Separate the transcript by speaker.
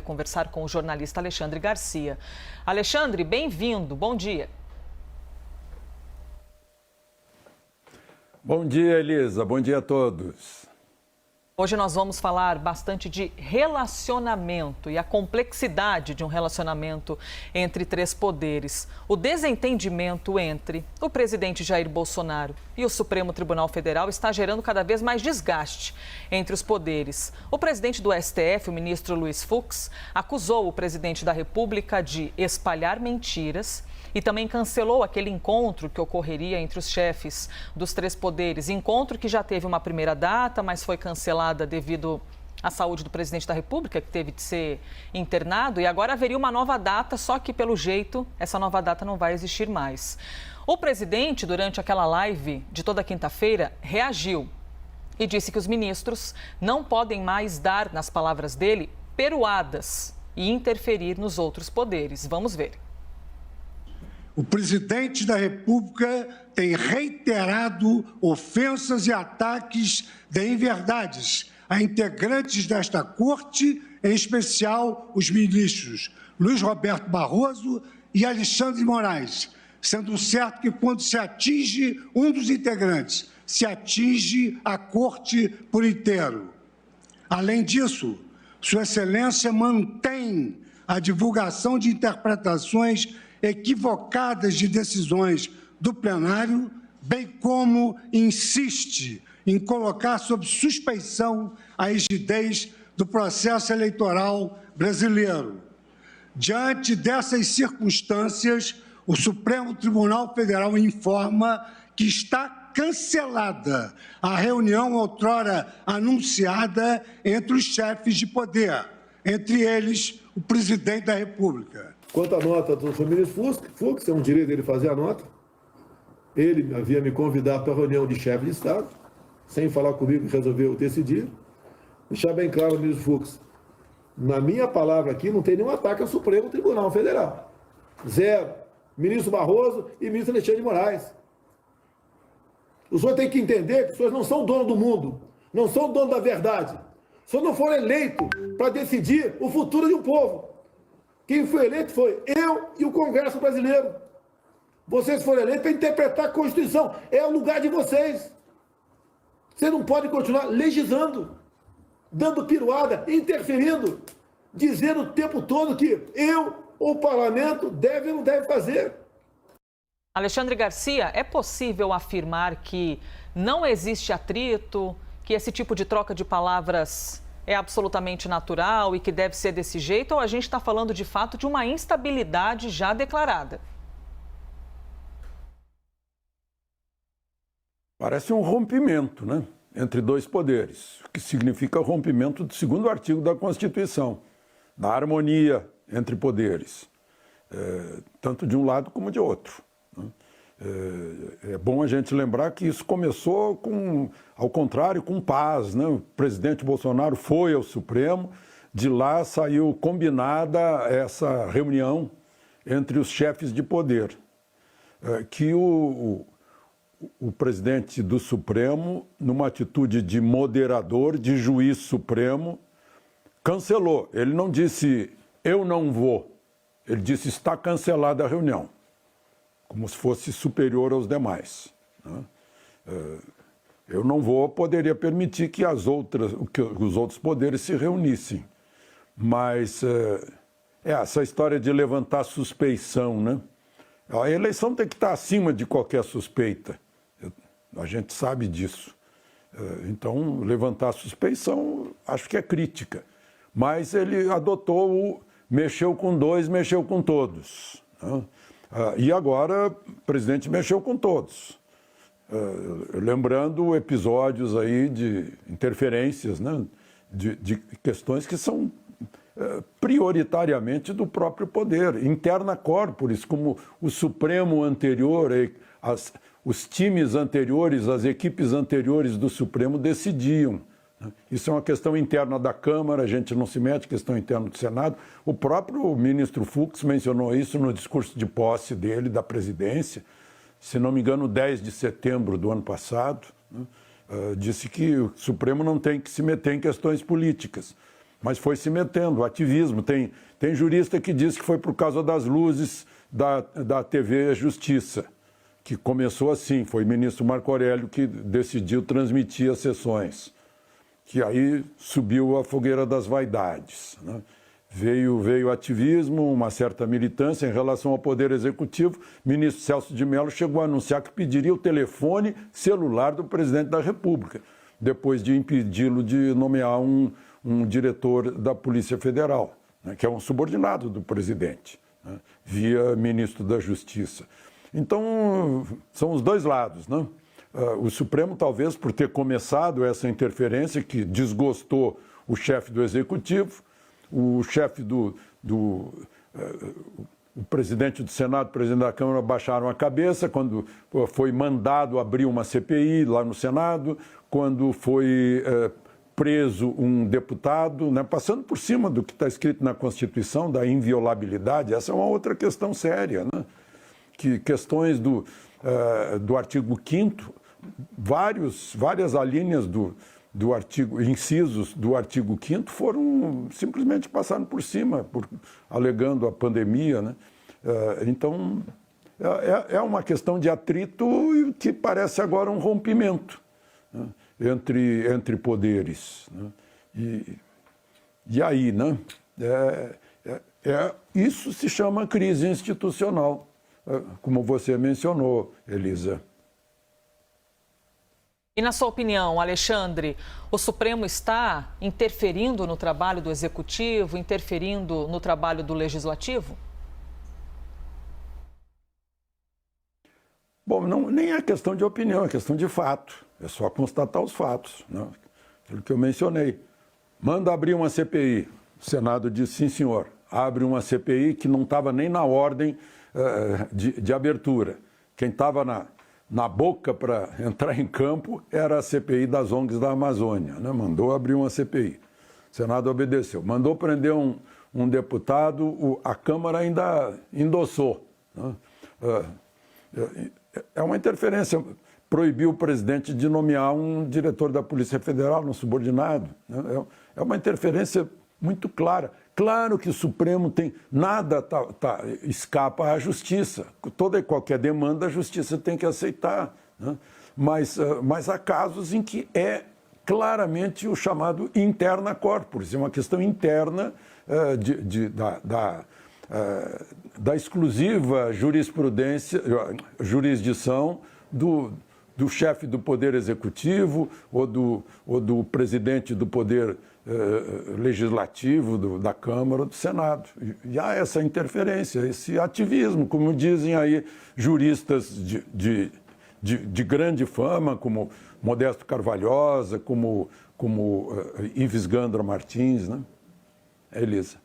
Speaker 1: Conversar com o jornalista Alexandre Garcia. Alexandre, bem-vindo, bom dia.
Speaker 2: Bom dia, Elisa, bom dia a todos.
Speaker 1: Hoje nós vamos falar bastante de relacionamento e a complexidade de um relacionamento entre três poderes. O desentendimento entre o presidente Jair Bolsonaro e o Supremo Tribunal Federal está gerando cada vez mais desgaste entre os poderes. O presidente do STF, o ministro Luiz Fux, acusou o presidente da República de espalhar mentiras e também cancelou aquele encontro que ocorreria entre os chefes dos três poderes. Encontro que já teve uma primeira data, mas foi cancelada devido à saúde do presidente da República, que teve de ser internado. E agora haveria uma nova data, só que, pelo jeito, essa nova data não vai existir mais. O presidente, durante aquela live de toda quinta-feira, reagiu e disse que os ministros não podem mais dar, nas palavras dele, peruadas e interferir nos outros poderes. Vamos ver.
Speaker 3: O presidente da República tem reiterado ofensas e ataques de inverdades a integrantes desta corte, em especial os ministros Luiz Roberto Barroso e Alexandre de Moraes, sendo certo que quando se atinge um dos integrantes, se atinge a corte por inteiro. Além disso, Sua Excelência mantém a divulgação de interpretações equivocadas de decisões do plenário, bem como insiste em colocar sob suspeição a rigidez do processo eleitoral brasileiro. Diante dessas circunstâncias, o Supremo Tribunal Federal informa que está cancelada a reunião outrora anunciada entre os chefes de poder, entre eles o presidente da República.
Speaker 4: Quanto à nota do senhor ministro Fux, é um direito dele fazer a nota. Ele havia me convidado para a reunião de chefe de Estado, sem falar comigo, resolveu decidir. Deixar bem claro, ministro Fux, na minha palavra aqui não tem nenhum ataque ao Supremo Tribunal Federal. Zero. Ministro Barroso e ministro Alexandre de Moraes. O senhor tem que entender que os senhores não são dono do mundo, não são dono da verdade. Os senhores não foram eleitos para decidir o futuro de um povo. Quem foi eleito foi eu e o Congresso brasileiro. Vocês foram eleitos para interpretar a Constituição. É o lugar de vocês. Você não pode continuar legislando, dando piruada, interferindo, dizendo o tempo todo que eu ou o parlamento deve ou não deve fazer.
Speaker 1: Alexandre Garcia, é possível afirmar que não existe atrito, que esse tipo de troca de palavras é absolutamente natural e que deve ser desse jeito, ou a gente está falando de fato de uma instabilidade já declarada?
Speaker 2: Parece um rompimento, né, entre dois poderes, o que significa rompimento do segundo artigo da Constituição, da harmonia entre poderes, tanto de um lado como de outro. É bom a gente lembrar que isso começou ao contrário, com paz, né? O presidente Bolsonaro foi ao Supremo, de lá saiu combinada essa reunião entre os chefes de poder, que o presidente do Supremo, numa atitude de moderador, de juiz supremo, cancelou. Ele não disse, eu não vou, ele disse, está cancelada a reunião, como se fosse superior aos demais, né? Eu não vou, poderia permitir que os outros poderes se reunissem. Mas essa história de levantar suspeição, né? A eleição tem que estar acima de qualquer suspeita. A gente sabe disso. Então, levantar suspeição, acho que é crítica. Mas ele adotou mexeu com dois, mexeu com todos, né? E agora o presidente mexeu com todos. Lembrando episódios aí de interferências, né? de questões que são prioritariamente do próprio poder, interna corporis, como o Supremo anterior, os times anteriores, as equipes anteriores do Supremo decidiam. Isso é uma questão interna da Câmara, a gente não se mete, questão interna do Senado. O próprio ministro Fux mencionou isso no discurso de posse dele, da presidência, se não me engano, 10 de setembro do ano passado, né? Disse que o Supremo não tem que se meter em questões políticas. mas foi se metendo, ativismo. Tem jurista que diz que foi por causa das luzes da TV Justiça, que começou assim, foi o ministro Marco Aurélio que decidiu transmitir as sessões, que aí subiu a fogueira das vaidades, né? Veio ativismo, uma certa militância em relação ao Poder Executivo. O ministro Celso de Mello chegou a anunciar que pediria o telefone celular do presidente da República, depois de impedi-lo de nomear um diretor da Polícia Federal, né, que é um subordinado do presidente, né, via ministro da Justiça. Então, são os dois lados, né? O Supremo, talvez, por ter começado essa interferência que desgostou o chefe do Executivo, o chefe o presidente do Senado, o presidente da Câmara baixaram a cabeça quando foi mandado abrir uma CPI lá no Senado, quando foi preso um deputado, né, passando por cima do que está escrito na Constituição, da inviolabilidade. Essa é uma outra questão séria, né? Que questões do artigo 5º, várias alíneas do artigo, incisos do artigo 5º foram simplesmente passaram por cima, alegando a pandemia, né? Então, é uma questão de atrito que parece agora um rompimento, né, entre poderes, né? E aí, né? Isso se chama crise institucional, como você mencionou, Elisa.
Speaker 1: E na sua opinião, Alexandre, o Supremo está interferindo no trabalho do Executivo, interferindo no trabalho do Legislativo?
Speaker 2: Bom, nem é questão de opinião, é questão de fato. É só constatar os fatos, né? Aquilo que eu mencionei. Manda abrir uma CPI. O Senado diz, sim, senhor. Abre uma CPI que não estava nem na ordem de abertura. Quem estava na boca para entrar em campo era a CPI das ONGs da Amazônia, né? Mandou abrir uma CPI. O Senado obedeceu. Mandou prender um deputado, a Câmara ainda endossou, né? É uma interferência. Proibiu o presidente de nomear um diretor da Polícia Federal, um subordinado, né? É uma interferência muito clara. Claro que o Supremo tem... Nada escapa à justiça. Toda e qualquer demanda a justiça tem que aceitar, né? Mas há casos em que é claramente o chamado interna corporis, é uma questão interna da exclusiva jurisdição do chefe do Poder Executivo ou do presidente do Poder Legislativo, da Câmara ou do Senado. E há essa interferência, esse ativismo, como dizem aí juristas de grande fama, como Modesto Carvalhosa, como Ives Gandra Martins, né? Elisa.